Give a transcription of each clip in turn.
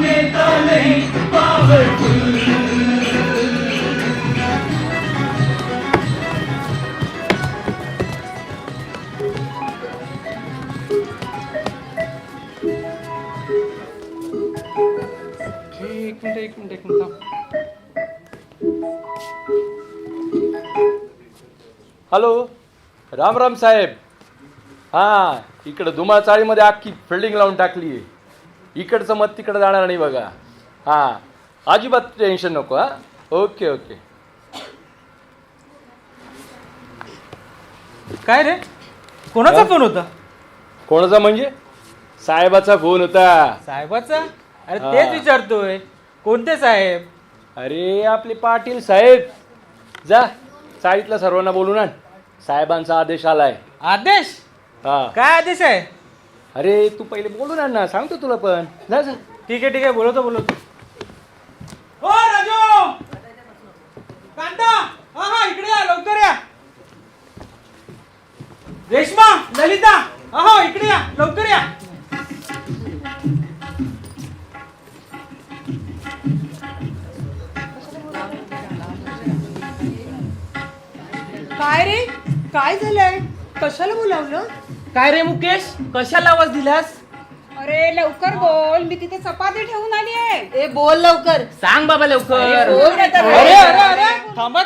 नेता नहीं पावरफुल। एक मिनिट थांब. हॅलो, राम राम साहेब. हां, इकडं धुमाळ चाळीमध्ये अख्खी फिल्डिंग लावून टाकली आहे. इकडचं मत तिकडं जाणार नाही बघा. हां, अजिबात टेन्शन नको. हां, ओके ओके. काय रे, कोणाचा फोन होता? कोणाचा म्हणजे? साहेबाचा फोन होता. साहेबाचा? अरे तेच विचारतोय, कोणते साहेब? अरे आपले पाटील साहेब. जा चाळीतल्या सर्वांना बोलून आण, साहेबांचा आदेश आलाय. आदेश? हा, काय आदेश आहे? अरे तू पहिले बोलून आण ना, सांगतो तुला पण. जा जा. ठीक आहे बोलवतो. हो राजू, कांता, हा इकडे या, लवकर या. रेश्मा, ललिता, हा इकडे या, लवकर या. काय रे, काय झालंय? कशाला बोलावलं? काय रे मुकेश, कशाला आवाज दिलास? अरे लवकर बोल, मी तिथे चपाती ठेवून आली आहे. ए बोल लवकर. सांग बाबा लवकर. बोल रे तर. अरे थांबा,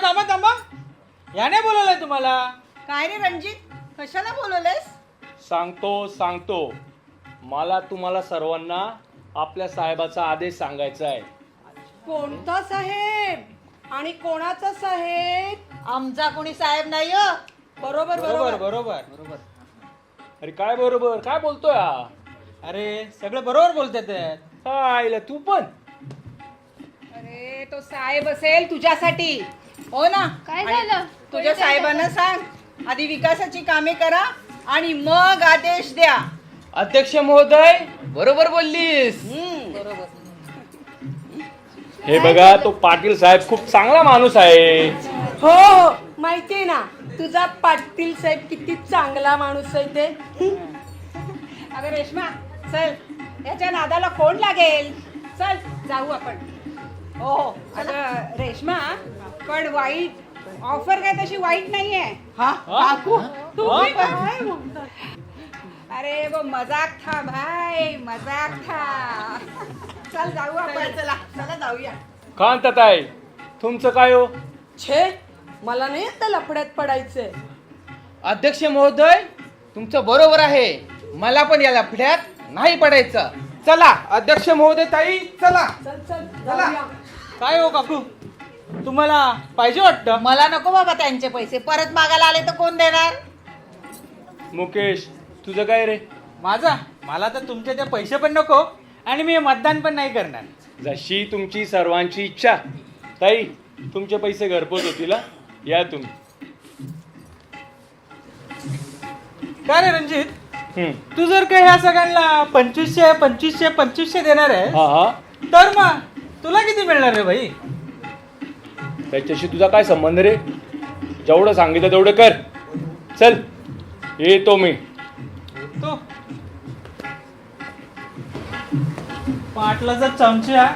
याने बोलवलंय तुम्हाला? काय रे रणजित, कशाला बोलवलंयस? सांगतो. मला तुम्हाला सर्वांना आपल्या साहेबाचा आदेश सांगायचा आहे. कोणता साहेब आणि कोणाचा साहेब? आमचा कोणी साहेब नाही हो. बरोबर. अरे काय बरोबर, काय बोलतोय हा? अरे सगळं बरोबर बोलतात. आईला तू पण. अरे तो साहेब असेल तुझ्यासाठी, हो ना? काय आणि झालं? तुझ्या साहेबांना सांग, आधी विकासाची कामे करा आणि मग आदेश द्या. अध्यक्ष महोदय, बरोबर बोललीस. हे बघा, तो पाटील साहेब खूप चांगला माणूस आहे. हो माहितीये ना, तुझा पाटील साहेब किती चांगला माणूस आहे ते. अगं रेश्मा, चल, याच्या नादाला कोण लागेल? चल जाऊ आपण. हो अगं रेश्मा, पण वाईट ऑफर काय तशी वाईट नाहीये. हा काकू, तुम्ही काय म्हणता? अरे वो मजाक था भाई, मजाक था. चल जाऊ आपण. चला जाऊया. कांताताई, तुमचं काय हो? छे, मला नाही आता लफड्यात पडायचंय. अध्यक्ष महोदय, तुमचं बरोबर आहे. मला पण या लफड्यात नाही पडायचं. चला अध्यक्ष महोदय ताई, चला. चल जाऊया. काय हो काकू, तुम्हाला पाहिजे वाटतं? मला नको बाबा त्यांचे पैसे. परत मागायला आले तर कोण देणार? मुकेश, तुझं काय रे? मला तर तुमचे ते पैसे पण नको आणि मी मतदान पण नाही करणार. जशी तुमची सर्वांची इच्छा. ताई, तुमचे पैसे घरपोच होतील. या तुम्ही. काय रे रणजित, तू जर का ह्या सगळ्यांना 2500 देणार आहे, हा, तर मग तुला किती मिळणार रे भाई? त्याच्याशी तुझा काय संबंध रे? जेवढं सांगितलं तेवढं कर. चल येतो मी. तो पाटलाचा चमचा.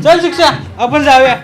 चल शिक्षा, आपण जाऊया.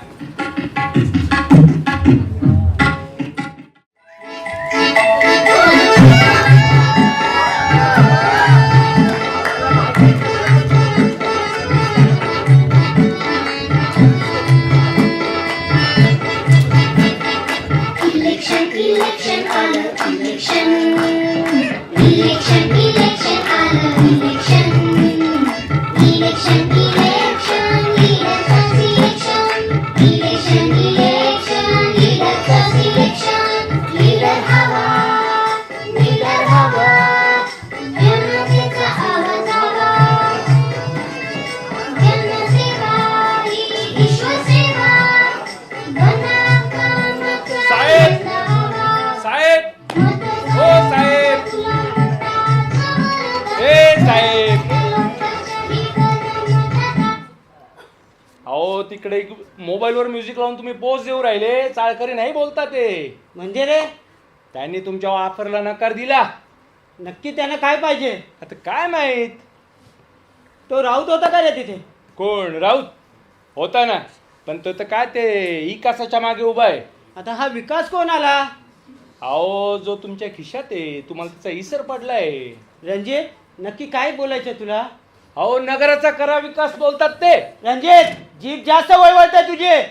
तिकडे मोबाईलवर म्युझिक लावून तुम्ही पोज देऊ राहिले. चाळकरी नाही बोलता ते. म्हणजे रे, त्यांनी तुमच्या ऑफरला नकार दिला. नक्की त्यानं काय पाहिजे? आता काय माहित. तो राऊत होता का रे तिथे? कोण राऊत होता ना, पण तो तर काय ते इकासाच्या मागे उभा आहे. आता हा विकास कोण आला? अहो जो तुमच्या खिशात आहे, तुम्हाला त्याचा इसर पडलाय. रणजित नक्की काय बोलायचं तुला? अहो नगराचा करा विकास बोलतात ते. रणजित जीभ जास्त वळवळते तुझे.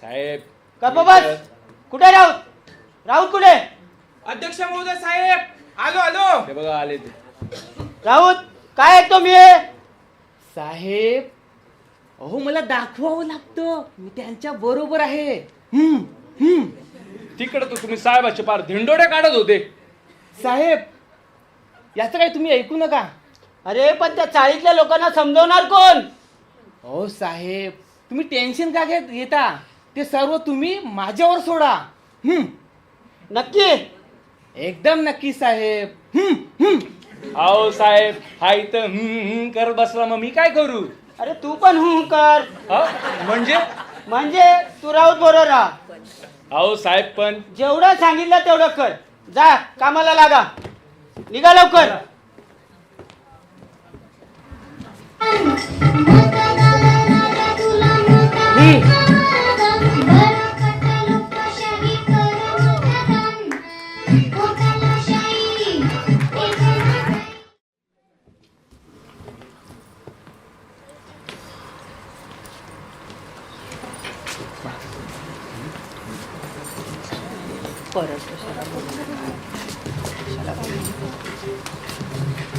साहेब का बस कुठे राऊत? राऊत कुठे? अध्यक्ष महोदय साहेब, आलो आलो. हे बघा आले ते. राऊत काय ऐकतो मी? साहेब, अहो मला दाखवावं लागतं, मी त्यांच्या बरोबर आहे. तिकडे तर तुम्ही साहेबाचे पार धिंडोडे काढत होते. साहेब, याचं काही तुम्ही ऐकू नका. अरे पण त्या चाळीतल्या लोकांना समजवणार कोण? हो साहेब, तुम्ही टेन्शन का घेता? ते सर्व तुम्ही माझ्यावर सोडा. नक्की? एकदम नक्की साहेब. अहो साहेब हा इथं करत बसला, मग मी काय करू? अरे तू पण कर. म्हणजे तू राऊत बरोबर राहा. अहो साहेब पण जेवढं सांगितलं तेवढं कर. जा कामाला लागा. निघा लवकर.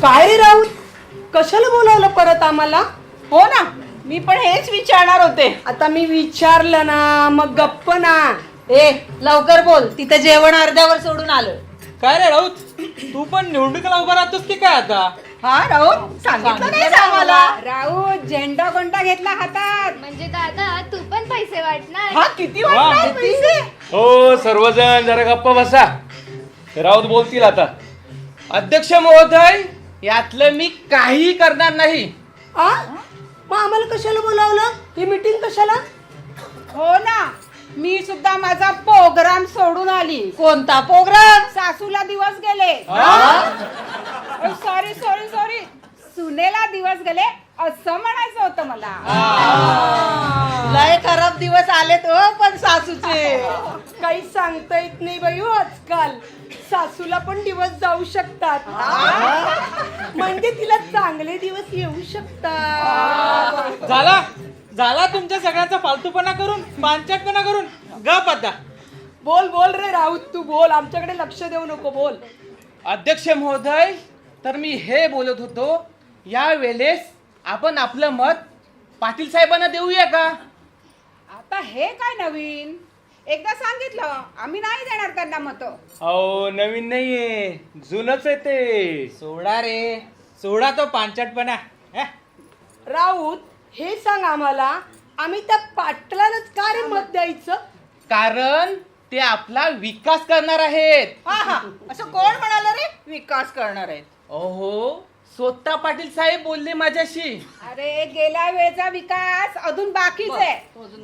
काय रे राऊत, कशाला बोलावलं परत आम्हाला? हो ना, मी पण हेच विचारणार होते. आता मी विचारलं ना, मग गप्प ना. ए लवकर बोल, तिथं जेवण अर्ध्यावर सोडून आलं. काय रे राऊत, तू पण निवडणुकीला उभा राहतोस की काय आता? हा राऊत, सांगितलं नाही आम्हाला. राऊत झेंडा कोणता घेतला हातात? म्हणजे दादा तू पण पैसे वाटणार? हा किती वाटणार पैसे? हो सर्वजण जरा गप्पा बसा. राऊत बोलतील आता. अध्यक्ष महोदय, यातलं मी काही करणार नाही. आ? मग आम्हाला कशाला बोलावलं? ही मीटिंग कशाला? हो ना, मी सुद्धा माझा प्रोग्राम सोडून आली. कोणता प्रोग्राम? सासूला दिवस गेले. सॉरी सॉरी सॉरी, सुनेला दिवस गेले असं म्हणायचं होतं मला. लय खराब दिवस आलेत हो पण सासूचे. काही सांगता येत नाही बाई हो आजकाल. सासूला पण दिवस जाऊ शकतात. म्हणजे तिला चांगले दिवस येऊ शकतात. झाला तुमच्या सगळ्यांचा फालतूपणा करून, पांचटपणा करून. गप आता. बोल बोल रे राऊत, तू बोल. आमच्याकडे लक्ष देऊ नको, बोल. अध्यक्ष महोदय, तर मी हे बोलत होतो, या वेळेस आपण आपलं मत पाटील साहेबांना देऊया का? आता हे काय नवीन? एकदा सांगितलं, आम्ही नाही देणार त्यांना मत. अहो नवीन नाहीये, जुनच आहे ते. सोडा रे, सोडा तो पांचटपणा. राऊत, हे सांग आम्हाला, आम्ही त्या पाटलालाच का रे मत द्यायचं? कारण ते आपला विकास करणार आहेत. हा हा, असं कोण म्हणाल रे विकास करणार आहेत? ओहो, स्वतः पाटील साहेब बोलले माझ्याशी. अरे गेल्या वेळेचा विकास अजून बाकीच आहे.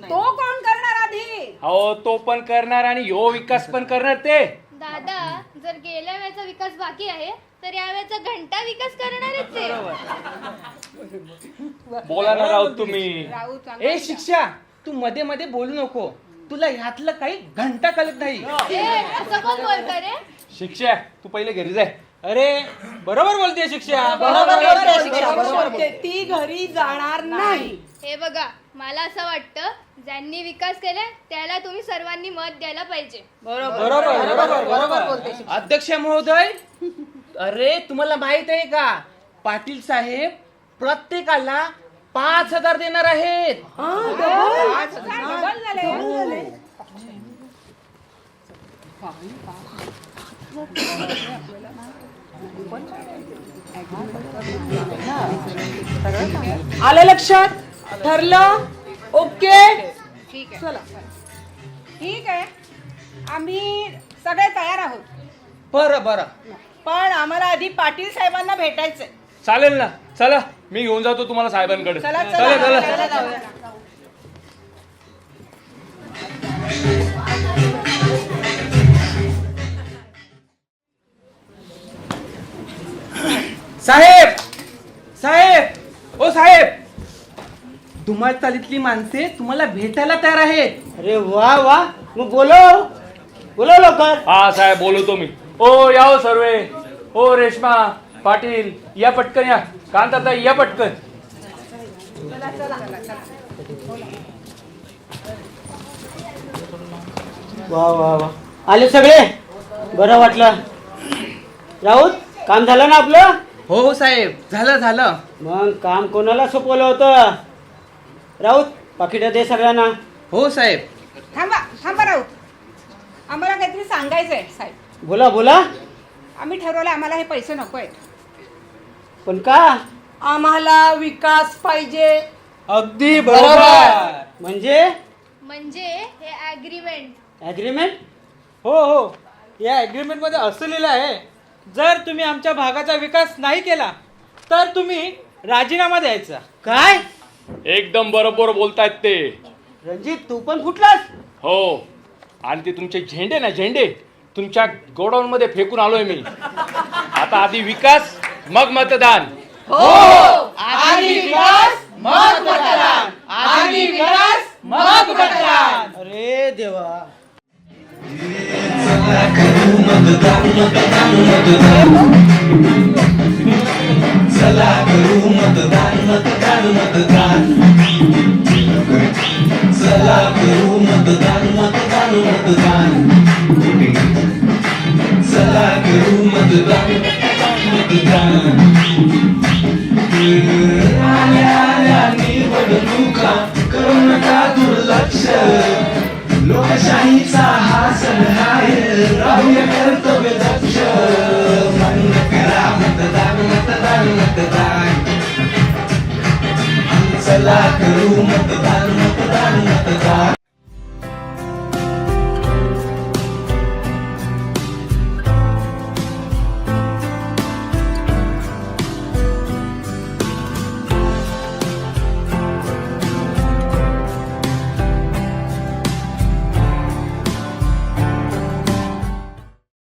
तो कोण करणार आधी? अहो तो पण करणार आणि ह्यो विकास पण करणार ते. दादा, जर गेल्या वेळेचा विकास बाकी आहे तर या वेळेचा घंटा विकास करणार आहेत ते. बोला ना राऊत तुम्ही. राऊत चांगला ए विचार. शिक्षा, तू मध्ये मध्ये बोलू नको. तुला ह्यातलं काही घंटा कळत नाही. ए, असं कोण बोलतं रे? शिक्षा तू पहिले घरी जाय. अरे बरोबर बोलते शिक्षा. बरोबर बोलते शिक्षा, बरोबर बरोबर बोलते. ती घरी जाणार नाही. हे बघा, मला असं वाटतं ज्यांनी विकास केलाय त्याला तुम्ही सर्वांनी मत द्यायला पाहिजे. बरोबर बोलते. अध्यक्ष महोदय, अरे तुम्हाला माहित आहे का, पाटील साहेब प्रत्येकाला 5,000 देणार आहेत. आज काय डबल झाले? आलं लक्षात? ठरलं? ओके. ठीक आहे, ठीक आहे, आम्ही सगळे तयार आहोत. बरं बरं. पण आम्हाला आधी पाटील साहेबांना भेटायचंय. चालेल ना, चला मी घेऊन जातो तुम्हाला साहेबांकडे. चला चला चला चला. चला जाऊया. साहेब, साहेब, ओ साहेब, धुमाळ चालीतली माणसे तुम्हाला भेटायला तयार आहेत. अरे वा वा, मग बोलो लवकर. हा साहेब बोलवतो मी. ओ या हो सर्वे. ओ रेश्मा पाटील या पटकन या. कांताताई या पटकन. वा वा वा, आले सगळे. बरं वाटलं. राऊत, काम झालं ना आपलं? हो साहेब, झालं. मग काम कोणाला सोपवलं होतं? राऊत, पाकिटं दे सगळ्यांना. हो साहेब. थांबा राऊत, आम्हाला काहीतरी सांगायचंय साहेब. बोला. आम्ही ठरवलं आम्हाला हे पैसे नको आहेत. पण का? आम्हाला विकास पाहिजे. अगदी बरोबर. म्हणजे म्हणजे हे ॲग्रीमेंट. ॲग्रीमेंट? हो, या ॲग्रीमेंट मध्ये असं लिहिलं आहे, जर तुम्ही आमच्या भागाचा विकास नाही केला तर तुम्ही राजीनामा द्यायचा. काय? एकदम बरोबर बोलतायत ते. रणजित, तू पण फुटलास? हो, आणि ते तुमचे झेंडे तुमच्या गोडाऊन मध्ये फेकून आलोय मी. आता आधी विकास मग मतदान. अरे देवा. चला करू मतदान.